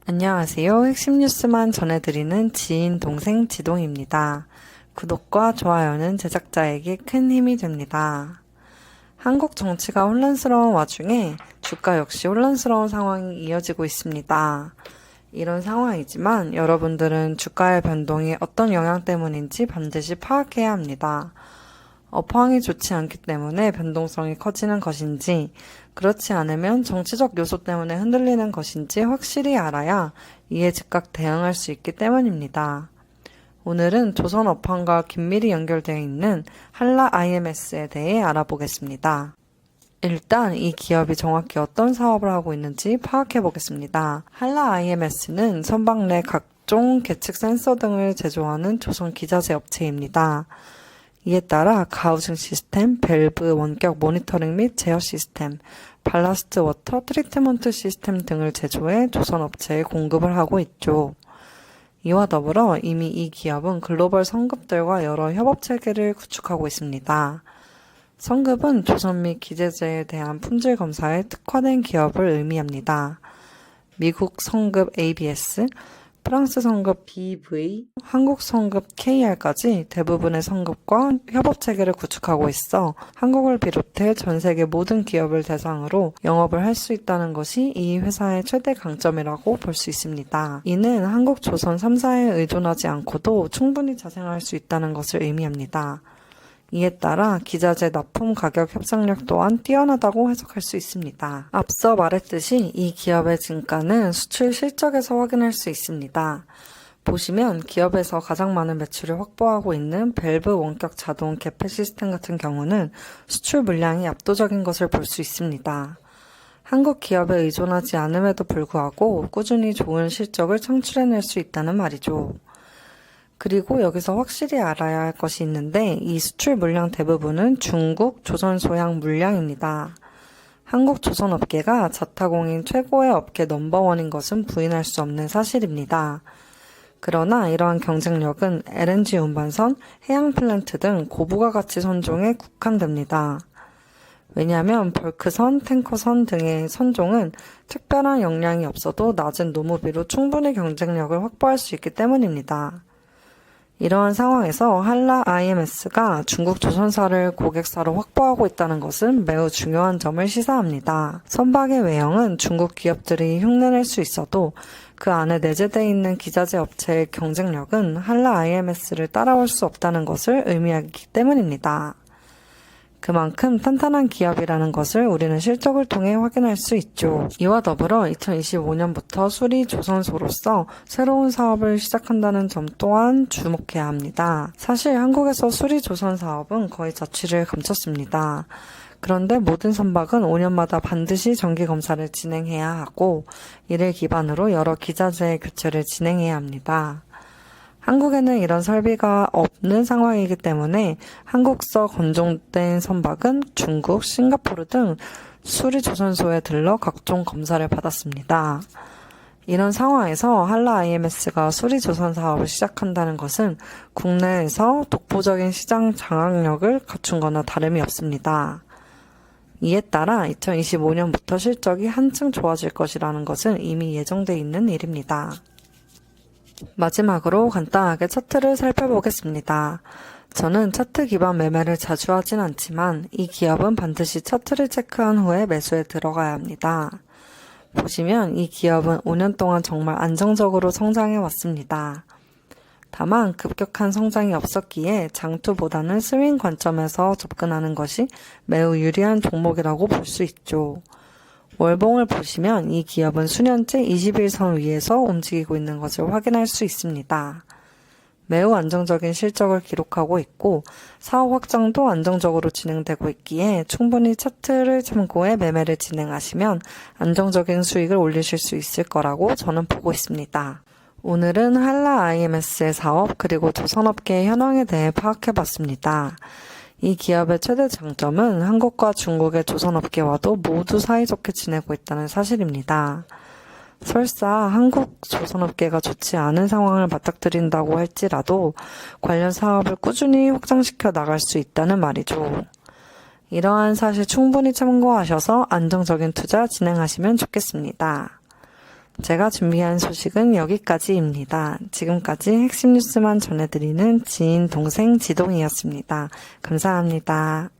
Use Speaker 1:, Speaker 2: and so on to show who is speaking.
Speaker 1: 안녕하세요. 핵심 뉴스만 전해드리는 지인 동생 지동입니다. 구독과 좋아요는 제작자에게 큰 힘이 됩니다. 한국 정치가 혼란스러운 와중에 주가 역시 혼란스러운 상황이 이어지고 있습니다. 이런 상황이지만 여러분들은 주가의 변동이 어떤 영향 때문인지 반드시 파악해야 합니다. 업황이 좋지 않기 때문에 변동성이 커지는 것인지, 그렇지 않으면 정치적 요소 때문에 흔들리는 것인지 확실히 알아야 이에 즉각 대응할 수 있기 때문입니다. 오늘은 조선 업황과 긴밀히 연결되어 있는 한라 IMS에 대해 알아보겠습니다. 일단 이 기업이 정확히 어떤 사업을 하고 있는지 파악해 보겠습니다. 한라 IMS는 선박 내 각종 계측 센서 등을 제조하는 조선 기자재 업체입니다. 이에 따라 가우징 시스템, 밸브, 원격 모니터링 및 제어 시스템, 발라스트 워터 트리트먼트 시스템 등을 제조해 조선 업체에 공급을 하고 있죠. 이와 더불어 이미 이 기업은 글로벌 성급들과 여러 협업 체계를 구축하고 있습니다. 성급은 조선 및 기재재에 대한 품질 검사에 특화된 기업을 의미합니다. 미국 성급 ABS, 프랑스 성급 BV, 한국 성급 KR까지 대부분의 성급과 협업 체계를 구축하고 있어 한국을 비롯해 전 세계 모든 기업을 대상으로 영업을 할 수 있다는 것이 이 회사의 최대 강점이라고 볼 수 있습니다. 이는 한국 조선 3사에 의존하지 않고도 충분히 자생할 수 있다는 것을 의미합니다. 이에 따라 기자재 납품 가격 협상력 또한 뛰어나다고 해석할 수 있습니다. 앞서 말했듯이 이 기업의 진가는 수출 실적에서 확인할 수 있습니다. 보시면 기업에서 가장 많은 매출을 확보하고 있는 밸브 원격 자동 개폐 시스템 같은 경우는 수출 물량이 압도적인 것을 볼 수 있습니다. 한국 기업에 의존하지 않음에도 불구하고 꾸준히 좋은 실적을 창출해낼 수 있다는 말이죠. 그리고 여기서 확실히 알아야 할 것이 있는데 이 수출 물량 대부분은 중국, 조선 소양 물량입니다. 한국 조선업계가 자타공인 최고의 업계 넘버원인 것은 부인할 수 없는 사실입니다. 그러나 이러한 경쟁력은 LNG 운반선, 해양 플랜트 등 고부가 가치 선종에 국한됩니다. 왜냐하면 벌크선, 탱커선 등의 선종은 특별한 역량이 없어도 낮은 노무비로 충분히 경쟁력을 확보할 수 있기 때문입니다. 이러한 상황에서 한라 IMS가 중국 조선사를 고객사로 확보하고 있다는 것은 매우 중요한 점을 시사합니다. 선박의 외형은 중국 기업들이 흉내낼 수 있어도 그 안에 내재되어 있는 기자재 업체의 경쟁력은 한라 IMS를 따라올 수 없다는 것을 의미하기 때문입니다. 그만큼 탄탄한 기업이라는 것을 우리는 실적을 통해 확인할 수 있죠. 이와 더불어 2025년부터 수리조선소로서 새로운 사업을 시작한다는 점 또한 주목해야 합니다. 사실 한국에서 수리조선 사업은 거의 자취를 감췄습니다. 그런데 모든 선박은 5년마다 반드시 정기검사를 진행해야 하고 이를 기반으로 여러 기자재 교체를 진행해야 합니다. 한국에는 이런 설비가 없는 상황이기 때문에 한국서 건조된 선박은 중국, 싱가포르 등 수리조선소에 들러 각종 검사를 받았습니다. 이런 상황에서 한라 IMS가 수리조선 사업을 시작한다는 것은 국내에서 독보적인 시장 장악력을 갖춘 거나 다름이 없습니다. 이에 따라 2025년부터 실적이 한층 좋아질 것이라는 것은 이미 예정돼 있는 일입니다. 마지막으로 간단하게 차트를 살펴보겠습니다. 저는 차트 기반 매매를 자주 하진 않지만 이 기업은 반드시 차트를 체크한 후에 매수에 들어가야 합니다. 보시면 이 기업은 5년 동안 정말 안정적으로 성장해 왔습니다. 다만 급격한 성장이 없었기에 장투보다는 스윙 관점에서 접근하는 것이 매우 유리한 종목이라고 볼 수 있죠. 월봉을 보시면 이 기업은 수년째 21선 위에서 움직이고 있는 것을 확인할 수 있습니다. 매우 안정적인 실적을 기록하고 있고 사업 확장도 안정적으로 진행되고 있기에 충분히 차트를 참고해 매매를 진행하시면 안정적인 수익을 올리실 수 있을 거라고 저는 보고 있습니다. 오늘은 한라 IMS의 사업 그리고 조선업계의 현황에 대해 파악해봤습니다. 이 기업의 최대 장점은 한국과 중국의 조선업계와도 모두 사이좋게 지내고 있다는 사실입니다. 설사 한국 조선업계가 좋지 않은 상황을 맞닥뜨린다고 할지라도 관련 사업을 꾸준히 확장시켜 나갈 수 있다는 말이죠. 이러한 사실 충분히 참고하셔서 안정적인 투자 진행하시면 좋겠습니다. 제가 준비한 소식은 여기까지입니다. 지금까지 핵심 뉴스만 전해드리는 지인, 동생, 지동이었습니다. 감사합니다.